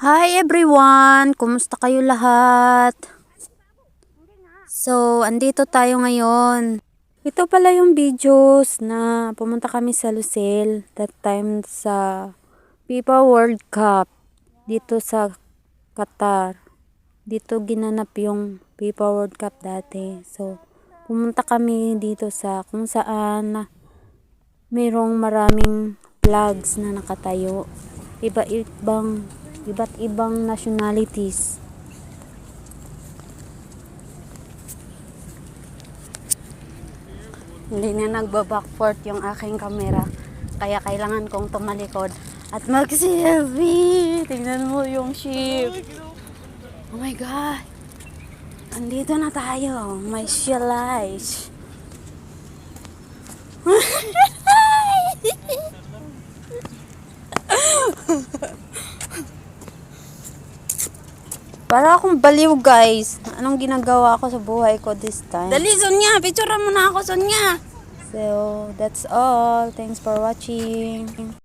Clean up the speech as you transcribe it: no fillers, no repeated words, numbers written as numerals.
Hi everyone! Kumusta kayo lahat? So, andito tayo ngayon. Ito pala yung videos na pumunta kami sa Lucelle that time sa FIFA World Cup dito sa Qatar. Dito ginanap yung FIFA World Cup dati. So, pumunta kami dito sa kung saan mayroong maraming flags na nakatayo. Iba't ibang nationalities. Hindi na nagba-backfort yung aking camera. Kaya kailangan kong tumalikod at mag-selfie. Tingnan mo yung ship. Oh my God. Andito na tayo. May shell eyes. Para akong baliw, guys. Anong ginagawa ko sa buhay ko this time? Dali, Sonya! Picturean mo na ako, Sonya! So, that's all. Thanks for watching.